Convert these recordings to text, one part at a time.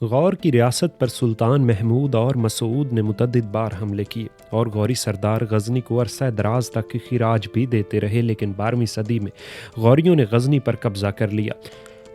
غور کی ریاست پر سلطان محمود اور مسعود نے متعدد بار حملے کیے اور غوری سردار غزنی کو عرصہ دراز تک خراج بھی دیتے رہے، لیکن 12ویں صدی میں غوریوں نے غزنی پر قبضہ کر لیا۔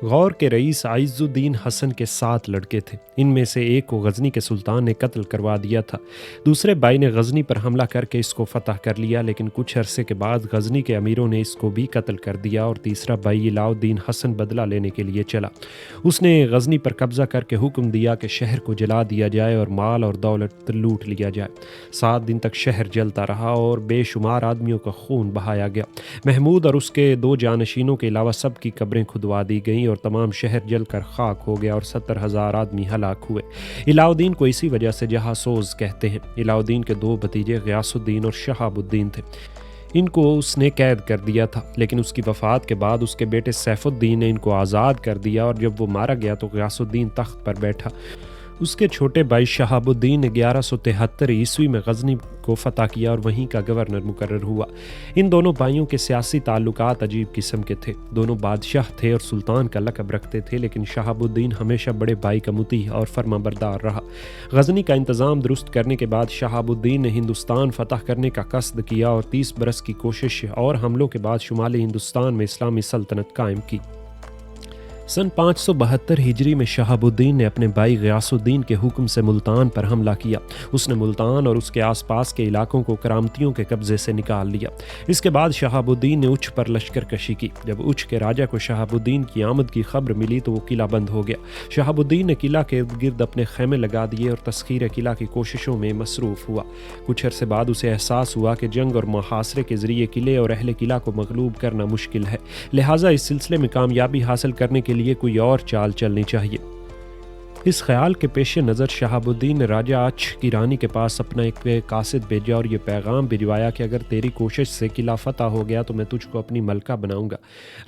غور کے رئیس عز الدین حسن کے 7 لڑکے تھے، ان میں سے ایک کو غزنی کے سلطان نے قتل کروا دیا تھا۔ دوسرے بھائی نے غزنی پر حملہ کر کے اس کو فتح کر لیا، لیکن کچھ عرصے کے بعد غزنی کے امیروں نے اس کو بھی قتل کر دیا اور تیسرا بھائی علاء الدین حسن بدلہ لینے کے لیے چلا۔ اس نے غزنی پر قبضہ کر کے حکم دیا کہ شہر کو جلا دیا جائے اور مال اور دولت لوٹ لیا جائے۔ 7 دن تک شہر جلتا رہا اور بے شمار آدمیوں کا خون بہایا گیا۔ محمود اور اس کے 2 جانشینوں کے علاوہ سب کی قبریں کھدوا دی گئیں اور تمام شہر جل کر خاک ہو گیا اور 70,000 آدمی ہلاک ہوئے۔ علاء الدین کو اسی وجہ سے جہاں سوز کہتے ہیں۔ علاء الدین کے 2 بھتیجے غیاث الدین اور شہاب الدین تھے، ان کو اس نے قید کر دیا تھا، لیکن اس کی وفات کے بعد اس کے بیٹے سیف الدین نے ان کو آزاد کر دیا اور جب وہ مارا گیا تو غیاث الدین تخت پر بیٹھا۔ اس کے چھوٹے بھائی شہاب الدین نے 1173 عیسوی میں غزنی کو فتح کیا اور وہیں کا گورنر مقرر ہوا۔ ان دونوں بھائیوں کے سیاسی تعلقات عجیب قسم کے تھے۔ دونوں بادشاہ تھے اور سلطان کا لقب رکھتے تھے، لیکن شہاب الدین ہمیشہ بڑے بھائی کا مطیع اور فرما بردار رہا۔ غزنی کا انتظام درست کرنے کے بعد شہاب الدین نے ہندوستان فتح کرنے کا قصد کیا اور 30 برس کی کوشش اور حملوں کے بعد شمالی ہندوستان میں اسلامی سلطنت قائم کی۔ سن 572 ہجری میں شہاب الدین نے اپنے بھائی غیاث الدین کے حکم سے ملتان پر حملہ کیا۔ اس نے ملتان اور اس کے آس پاس کے علاقوں کو کرامتیوں کے قبضے سے نکال لیا۔ اس کے بعد شہاب الدین نے اچھ پر لشکر کشی کی۔ جب اچھ کے راجہ کو شہاب الدین کی آمد کی خبر ملی تو وہ قلعہ بند ہو گیا۔ شہاب الدین نے قلعہ کے ارد گرد اپنے خیمے لگا دیے اور تسخیر قلعہ کی کوششوں میں مصروف ہوا۔ کچھ عرصے بعد اسے احساس ہوا کہ جنگ اور محاصرے کے ذریعے قلعے اور اہل قلعہ کو مغلوب کرنا مشکل ہے، لہٰذا اس سلسلے میں کامیابی حاصل کرنے کے لیے کوئی اور چال چلنی چاہیے۔ اس خیال کے پیش نظر شہاب الدین نے راجہ اچھ کی رانی کے پاس اپنا ایک قاصد بھیجا اور یہ پیغام بھجوایا کہ اگر تیری کوشش سے قلعہ فتح ہو گیا تو میں تجھ کو اپنی ملکہ بناؤں گا۔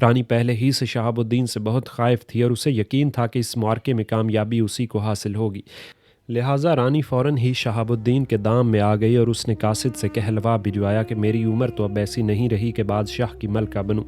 رانی پہلے ہی سے شہاب الدین سے بہت خائف تھی اور اسے یقین تھا کہ اس معرکے میں کامیابی اسی کو حاصل ہوگی، لہٰذا رانی فوراً ہی شہاب الدین کے دام میں آ گئی اور اس نے قاصد سے کہلوا بھجوایا کہ میری عمر تو اب ایسی نہیں رہی کہ بادشاہ کی ملکہ بنوں،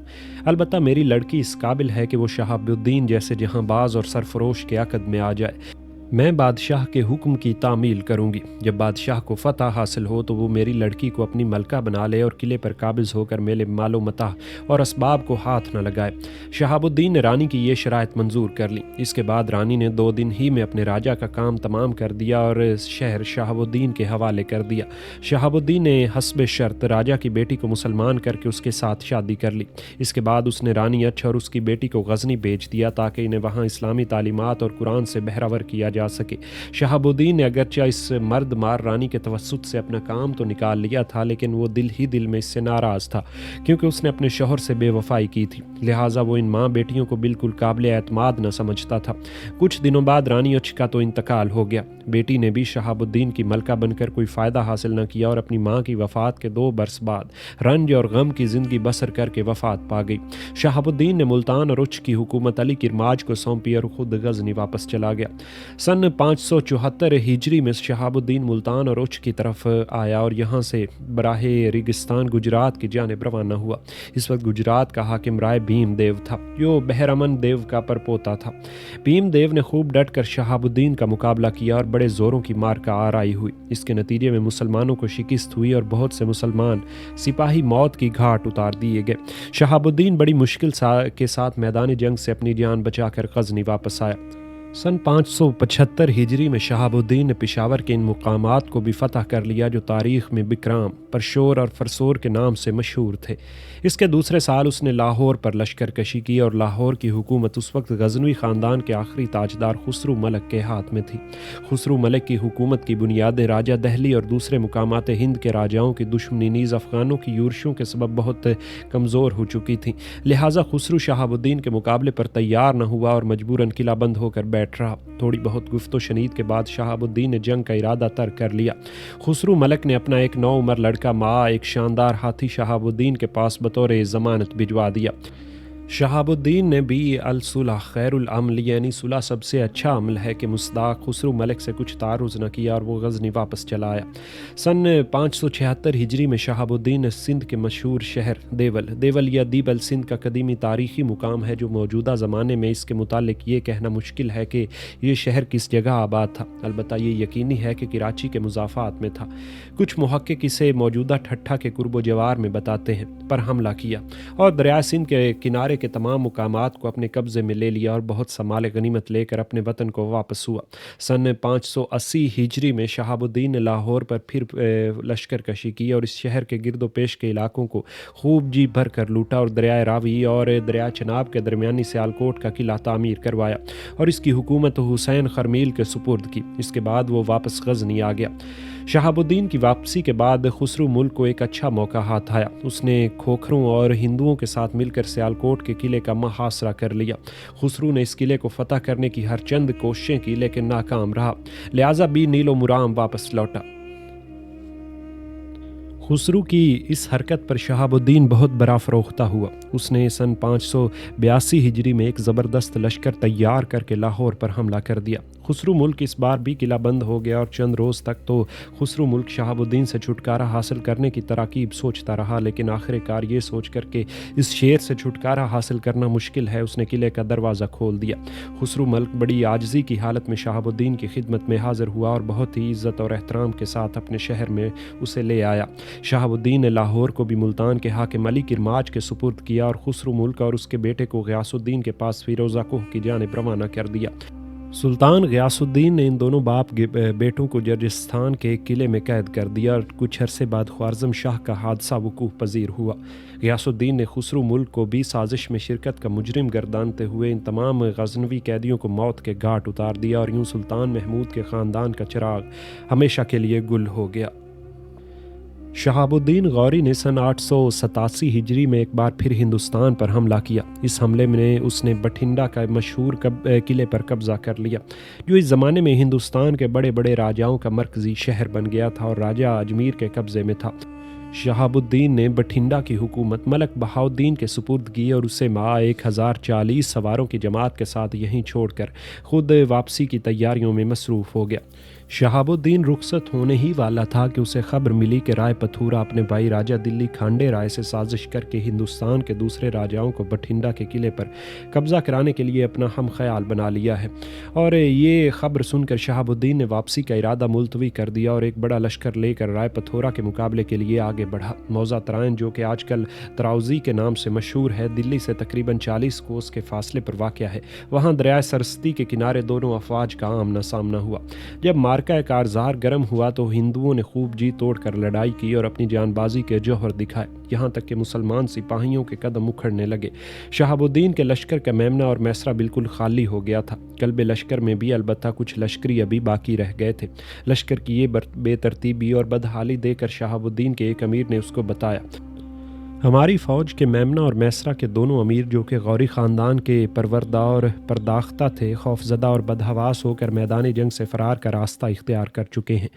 البتہ میری لڑکی اس قابل ہے کہ وہ شہاب الدین جیسے جہاں باز اور سرفروش کے عقد میں آ جائے۔ میں بادشاہ کے حکم کی تعمیل کروں گی۔ جب بادشاہ کو فتح حاصل ہو تو وہ میری لڑکی کو اپنی ملکہ بنا لے اور قلعے پر قابض ہو کر میرے مال و متاع اور اسباب کو ہاتھ نہ لگائے۔ شہاب الدین نے رانی کی یہ شرائط منظور کر لی۔ اس کے بعد رانی نے 2 دن ہی میں اپنے راجہ کا کام تمام کر دیا اور شہر شہاب الدین کے حوالے کر دیا۔ شہاب الدین نے حسب شرط راجہ کی بیٹی کو مسلمان کر کے اس کے ساتھ شادی کر لی۔ اس کے بعد اس نے رانی اچھ اور اس کی بیٹی کو غزنی بھیج دیا تاکہ انہیں وہاں اسلامی تعلیمات اور قرآن سے بہرور کیا جا سکے۔ شہاب الدین نے اگرچہ اس مرد مار رانی کے توسط سے اپنا کام تو نکال لیا تھا، لیکن وہ دل ہی دل میں اس سے ناراض تھا کیونکہ اس نے اپنے شوہر سے بے وفائی کی تھی، لہٰذا وہ ان ماں بیٹیوں کو بالکل قابل اعتماد نہ سمجھتا تھا۔ کچھ دنوں بعد رانی اچھ کا تو انتقال ہو گیا۔ بیٹی نے بھی شہاب الدین کی ملکہ بن کر کوئی فائدہ حاصل نہ کیا اور اپنی ماں کی وفات کے 2 برس بعد رنج اور غم کی زندگی بسر کر کے وفات پا گئی۔ شہاب الدین نے ملتان اور اچھ کی حکومت علی کرماج کو سونپی اور خود غزنی واپس چلا گیا۔ سن 574 ہجری میں شہاب الدین ملتان اور اچھ کی طرف آیا اور یہاں سے براہ ریگستان گجرات کی جانب روانہ ہوا۔ اس وقت گجرات کا حاکم رائے بھیم دیو تھا جو بہرامن دیو کا پرپوتا تھا۔ بھیم دیو نے خوب ڈٹ کر شہاب الدین کا مقابلہ کیا اور بڑے زوروں کی مارکہ آرائی ہوئی۔ اس کے نتیجے میں مسلمانوں کو شکست ہوئی اور بہت سے مسلمان سپاہی موت کی گھاٹ اتار دیے گئے۔ شہاب الدین بڑی مشکل کے ساتھ میدان جنگ سے اپنی جان بچا کر غزنی واپس آیا۔ سن 575 ہجری میں شہاب الدین نے پشاور کے ان مقامات کو بھی فتح کر لیا جو تاریخ میں بکرام، پرشور اور فرسور کے نام سے مشہور تھے۔ اس کے دوسرے سال اس نے لاہور پر لشکر کشی کی اور لاہور کی حکومت اس وقت غزنوی خاندان کے آخری تاجدار خسرو ملک کے ہاتھ میں تھی۔ خسرو ملک کی حکومت کی بنیادیں راجہ دہلی اور دوسرے مقامات ہند کے راجاؤں کی دشمنی نیز افغانوں کی یورشوں کے سبب بہت کمزور ہو چکی تھی، لہٰذا خسرو شہاب الدین کے مقابلے پر تیار نہ ہوا اور مجبوراً قلعہ بند ہو کر بیٹھ رہا۔ تھوڑی بہت گفت و شنید کے بعد شہاب الدین نے جنگ کا ارادہ ترک کر لیا۔ خسرو ملک نے اپنا ایک 9 عمر لڑکا ایک شاندار ہاتھی شہاب الدین کے پاس بطور ضمانت بھجوا دیا۔ شہاب الدین نے بھی الصلح خیر العمل یعنی صلح سب سے اچھا عمل ہے کہ مصداق خسرو ملک سے کچھ تعارض نہ کیا اور وہ غزنی واپس چلا آیا۔ سن 576 ہجری میں شہاب الدین نے سندھ کے مشہور شہر دیول یا دیبل سندھ کا قدیمی تاریخی مقام ہے جو موجودہ زمانے میں اس کے متعلق یہ کہنا مشکل ہے کہ یہ شہر کس جگہ آباد تھا، البتہ یہ یقینی ہے کہ کراچی کے مضافات میں تھا۔ کچھ محقق اسے موجودہ ٹھٹھا کے قرب و جوار میں بتاتے ہیں، پر حملہ کیا اور دریائے سندھ کے کنارے کے تمام مقامات کو اپنے قبضے میں لے لیا اور بہت سا مال غنیمت لے کر اپنے وطن کو واپس ہوا۔ سن 580 ہجری میں شہاب الدین نے لاہور پر پھر لشکر کشی کی اور اس شہر کے گرد و پیش کے علاقوں کو خوب جی بھر کر لوٹا اور دریائے راوی اور دریائے چناب کے درمیانی سیالکوٹ کا قلعہ تعمیر کروایا اور اس کی حکومت حسین خرمیل کے سپرد کی۔ اس کے بعد وہ واپس غزنی آ گیا۔ شہاب الدین کی واپسی کے بعد خسرو ملک کو ایک اچھا موقع ہاتھ آیا۔ اس نے کھوکھروں اور ہندوؤں کے ساتھ مل کر سیالکوٹ کے قلعے کا محاصرہ کر لیا۔ خسرو نے اس قلعے کو فتح کرنے کی ہر چند کوششیں کی لیکن ناکام رہا، لہٰذا بھی نیل و مرام واپس لوٹا۔ خسرو کی اس حرکت پر شہاب الدین بہت برا فروختہ ہوا۔ اس نے سن 582 ہجری میں ایک زبردست لشکر تیار کر کے لاہور پر حملہ کر دیا۔ خسرو ملک اس بار بھی قلعہ بند ہو گیا اور چند روز تک تو خسرو ملک شہاب الدین سے چھٹکارا حاصل کرنے کی تراکیب سوچتا رہا، لیکن آخر کار یہ سوچ کر کہ اس شیر سے چھٹکارا حاصل کرنا مشکل ہے، اس نے قلعے کا دروازہ کھول دیا۔ خسرو ملک بڑی عاجزی کی حالت میں شہاب الدین کی خدمت میں حاضر ہوا اور بہت ہی عزت اور احترام کے ساتھ اپنے شہر میں اسے لے آیا۔ شہاب الدین نے لاہور کو بھی ملتان کے حاکم علی کرماج کے سپرد کیا اور خسرو ملک اور اس کے بیٹے کو غیاث الدین کے پاس فیروزہ کوہ کی جانب روانہ کر دیا۔ سلطان غیاث الدین نے ان دونوں باپ بیٹوں کو جرجستان کے ایک قلعے میں قید کر دیا اور کچھ عرصے بعد خوارزم شاہ کا حادثہ وقوع پذیر ہوا۔ غیاث الدین نے خسرو ملک کو بھی سازش میں شرکت کا مجرم گردانتے ہوئے ان تمام غزنوی قیدیوں کو موت کے گھاٹ اتار دیا اور یوں سلطان محمود کے خاندان کا چراغ ہمیشہ کے لیے گل ہو گیا۔ شہاب الدین غوری نے سن 887 ہجری میں ایک بار پھر ہندوستان پر حملہ کیا۔ اس حملے میں اس نے بٹھنڈا کا مشہور قلعے پر قبضہ کر لیا جو اس زمانے میں ہندوستان کے بڑے بڑے راجاؤں کا مرکزی شہر بن گیا تھا اور راجہ اجمیر کے قبضے میں تھا۔ شہاب الدین نے بٹھنڈا کی حکومت ملک بہاؤالدین کے سپرد کی اور اسے 1040 سواروں کی جماعت کے ساتھ یہیں چھوڑ کر خود واپسی کی تیاریوں میں مصروف ہو گیا۔ شہاب الدین رخصت ہونے ہی والا تھا کہ اسے خبر ملی کہ رائے پتھورا اپنے بھائی راجہ دلی کھانڈے رائے سے سازش کر کے ہندوستان کے دوسرے راجاؤں کو بٹھنڈا کے قلعے پر قبضہ کرانے کے لیے اپنا ہم خیال بنا لیا ہے، اور یہ خبر سن کر شہاب الدین نے واپسی کا ارادہ ملتوی کر دیا اور ایک بڑا لشکر لے کر رائے پتھورا کے مقابلے کے لیے آگے بڑھا۔ موضع ترائن جو کہ آج کل تراؤزی کے نام سے مشہور ہے، دلی سے تقریباً 40 کوس کے فاصلے پر واقع ہے۔ وہاں دریائے سرستی کے کنارے دونوں افواج کا آمنا سامنا ہوا۔ جب مارکہ کارزار گرم ہوا تو ہندوؤں نے خوب جی توڑ کر لڑائی کی اور اپنی جان بازی کے جوہر دکھائے، یہاں تک کہ مسلمان سپاہیوں کے قدم اکھڑنے لگے۔ شہاب الدین کے لشکر کا میمنہ اور میسرہ بالکل خالی ہو گیا تھا۔ قلب لشکر میں بھی البتہ کچھ لشکری ابھی باقی رہ گئے تھے۔ لشکر کی یہ بے ترتیبی اور بدحالی دے کر شہاب الدین کے ایک امیر نے اس کو بتایا، ہماری فوج کے میمنہ اور میسرہ کے دونوں امیر جو کہ غوری خاندان کے پروردہ اور پرداختہ تھے، خوفزدہ اور بدحواس ہو کر میدان جنگ سے فرار کا راستہ اختیار کر چکے ہیں۔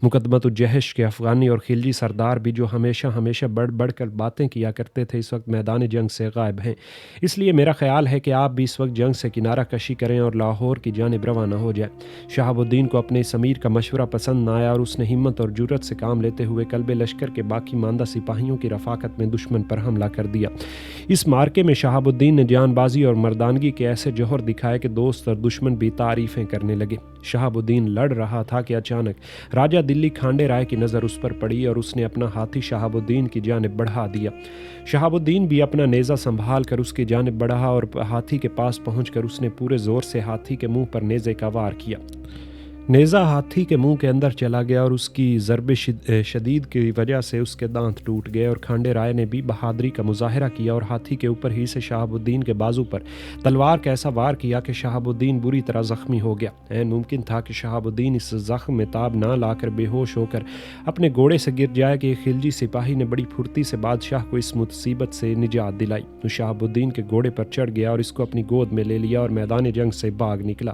مقدمۃ الجحش کے افغانی اور خلجی سردار بھی جو ہمیشہ بڑھ بڑھ کر باتیں کیا کرتے تھے اس وقت میدان جنگ سے غائب ہیں۔ اس لیے میرا خیال ہے کہ آپ بھی اس وقت جنگ سے کنارہ کشی کریں اور لاہور کی جانب روانہ ہو جائیں۔ شہاب الدین کو اپنے اس امیر کا مشورہ پسند نہ آیا اور اس نے ہمت اور جرأت سے کام لیتے ہوئے قلب لشکر کے باقی ماندہ سپاہیوں کی رفاقت میں دشمن پر حملہ کر دیا۔ اس مارکے میں شہاب الدین نے جان بازی اور مردانگی کے ایسے جوہر دکھائے کہ دوست اور دشمن بھی تعریفیں کرنے لگے۔ شہاب الدین لڑ رہا تھا کہ اچانک راجہ دلی کھانڈے رائے کی نظر اس پر پڑی اور اس نے اپنا ہاتھی شہاب الدین کی جانب بڑھا دیا۔ شہاب الدین بھی اپنا نیزہ سنبھال کر اس کی جانب بڑھا اور ہاتھی کے پاس پہنچ کر اس نے پورے زور سے ہاتھی کے منہ پر نیزے کا وار کیا۔ نیزہ ہاتھی کے منہ کے اندر چلا گیا اور اس کی ضرب شدید کی وجہ سے اس کے دانت ٹوٹ گئے اور کھانڈے رائے نے بھی بہادری کا مظاہرہ کیا اور ہاتھی کے اوپر ہی سے شہاب الدین کے بازو پر تلوار کا ایسا وار کیا کہ شہاب الدین بری طرح زخمی ہو گیا۔ ممکن تھا کہ شہاب الدین اس زخم میں تاب نہ لا کر بے ہوش ہو کر اپنے گھوڑے سے گر جائے کہ ایک خلجی سپاہی نے بڑی پھرتی سے بادشاہ کو اس مصیبت سے نجات دلائی۔ تو شہاب الدین کے گھوڑے پر چڑھ گیا اور اس کو اپنی گود میں لے لیا اور میدان جنگ سے بھاگ نکلا۔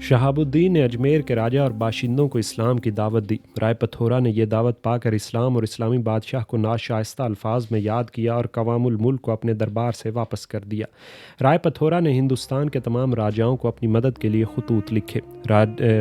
شہاب الدین نے اجمیر کے راجہ اور باشندوں کو اسلام کی دعوت دی۔ رائے پتھورا نے یہ دعوت پا کر اسلام اور اسلامی بادشاہ کو ناشائستہ الفاظ میں یاد کیا اور قوام الملک کو اپنے دربار سے واپس کر دیا۔ رائے پتھورا نے ہندوستان کے تمام راجاؤں کو اپنی مدد کے لیے خطوط لکھے۔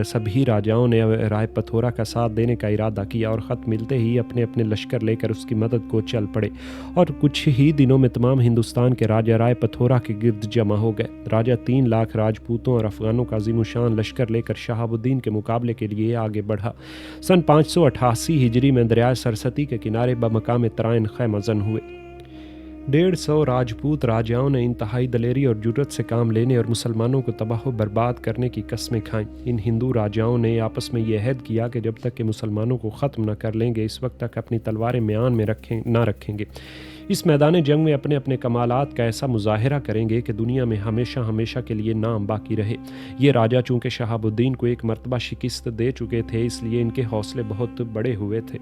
سبھی راجاؤں نے رائے پتھورا کا ساتھ دینے کا ارادہ کیا اور خط ملتے ہی اپنے اپنے لشکر لے کر اس کی مدد کو چل پڑے، اور کچھ ہی دنوں میں تمام ہندوستان کے راجہ رائے پتھورا کے گرد جمع ہو گئے۔ راجہ 3 لاکھ راجپوتوں اور افغانوں کا عظیم الشان لشکر لے کر شہاب الدین کے مقابلے کے لیے آگے بڑھا۔ سن 588 ہجری میں دریائے سرستی کے کنارے بمقام ترائن خیمہ زن ہوئے۔ 150 راجپوت راجاؤں نے انتہائی دلیری اور جرأت سے کام لینے اور مسلمانوں کو تباہ و برباد کرنے کی قسمیں کھائیں۔ ان ہندو راجاؤں نے آپس میں یہ عہد کیا کہ جب تک کہ مسلمانوں کو ختم نہ کر لیں گے اس وقت تک اپنی تلواریں میان میں نہ رکھیں گے۔ اس میدان جنگ میں اپنے اپنے کمالات کا ایسا مظاہرہ کریں گے کہ دنیا میں ہمیشہ ہمیشہ کے لیے نام باقی رہے۔ یہ راجہ چونکہ شہاب الدین کو ایک مرتبہ شکست دے چکے تھے، اس لیے ان کے حوصلے بہت بڑے ہوئے تھے۔